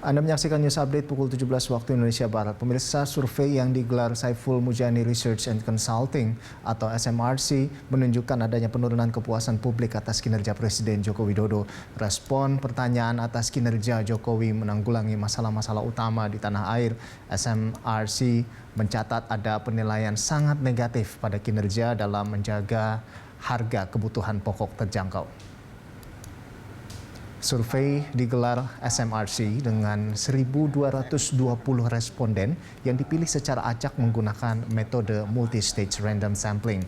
Anda menyaksikan News Update pukul 17 waktu Indonesia Barat. Pemirsa, survei yang digelar Saiful Mujani Research and Consulting atau SMRC menunjukkan adanya penurunan kepuasan publik atas kinerja Presiden Joko Widodo. Respon pertanyaan atas kinerja Jokowi menanggulangi masalah-masalah utama di tanah air, SMRC mencatat ada penilaian sangat negatif pada kinerja dalam menjaga harga kebutuhan pokok terjangkau. Survei digelar SMRC dengan 1.220 responden yang dipilih secara acak menggunakan metode multi-stage random sampling.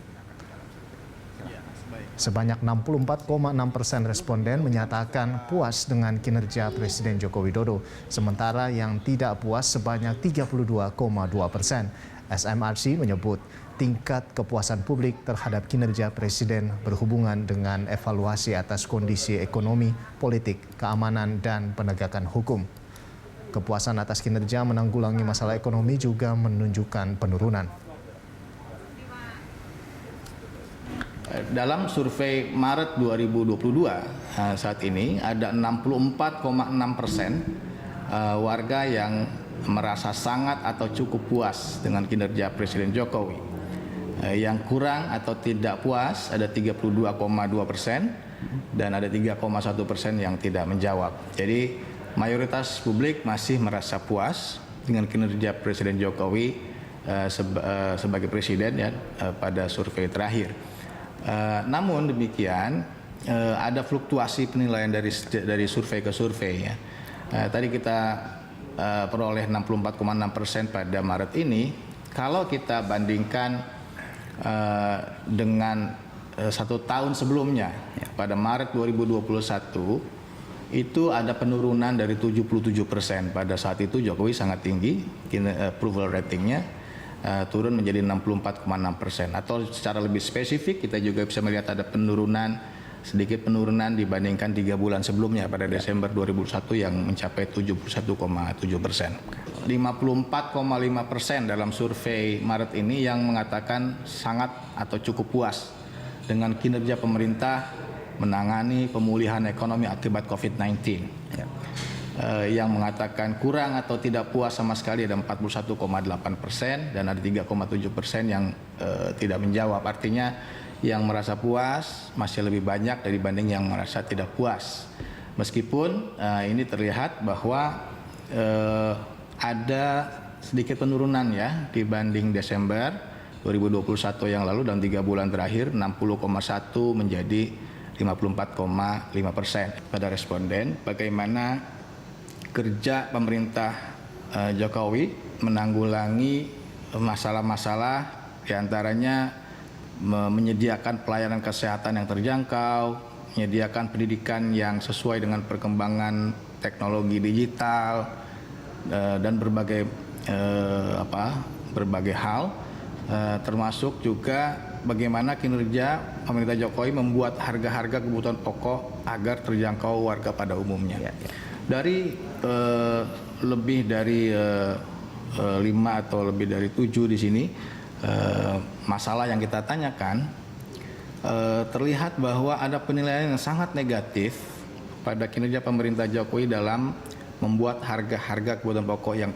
Sebanyak 64,6% responden menyatakan puas dengan kinerja Presiden Joko Widodo, sementara yang tidak puas sebanyak 32,2%. SMRC menyebut tingkat kepuasan publik terhadap kinerja Presiden berhubungan dengan evaluasi atas kondisi ekonomi, politik, keamanan, dan penegakan hukum. Kepuasan atas kinerja menanggulangi masalah ekonomi juga menunjukkan penurunan. Dalam survei Maret 2022 saat ini ada 64,6% warga yang merasa sangat atau cukup puas dengan kinerja Presiden Jokowi. Yang kurang atau tidak puas ada 32,2% dan ada 3,1% yang tidak menjawab. Jadi mayoritas publik masih merasa puas dengan kinerja Presiden Jokowi sebagai presiden ya pada survei terakhir. Namun demikian ada fluktuasi penilaian dari survei ke survei ya. Tadi kita peroleh 64,6% pada Maret ini. Kalau kita bandingkan dengan satu tahun sebelumnya ya, pada Maret 2021 itu ada penurunan dari 77%. Pada saat itu Jokowi sangat tinggi approval ratingnya, turun menjadi 64,6%. Atau secara lebih spesifik kita juga bisa melihat ada sedikit penurunan dibandingkan 3 bulan sebelumnya pada Desember 2021 yang mencapai 71,7%. 54,5% dalam survei Maret ini yang mengatakan sangat atau cukup puas dengan kinerja pemerintah menangani pemulihan ekonomi akibat COVID-19. Yang mengatakan kurang atau tidak puas sama sekali ada 41,8% dan ada 3,7% yang tidak menjawab. Artinya yang merasa puas masih lebih banyak dibanding yang merasa tidak puas. Meskipun ini terlihat bahwa ada sedikit penurunan ya dibanding Desember 2021 yang lalu dalam 3 bulan terakhir 60,1 menjadi 54,5%. Pada responden, bagaimana kerja pemerintah Jokowi menanggulangi masalah-masalah diantaranya menyediakan pelayanan kesehatan yang terjangkau, menyediakan pendidikan yang sesuai dengan perkembangan teknologi digital dan berbagai hal, termasuk juga bagaimana kinerja pemerintah Jokowi membuat harga-harga kebutuhan pokok agar terjangkau warga pada umumnya. Dari lebih dari 5 atau lebih dari 7 di sini masalah yang kita tanyakan, terlihat bahwa ada penilaian yang sangat negatif pada kinerja pemerintah Jokowi dalam membuat harga-harga kebutuhan pokok yang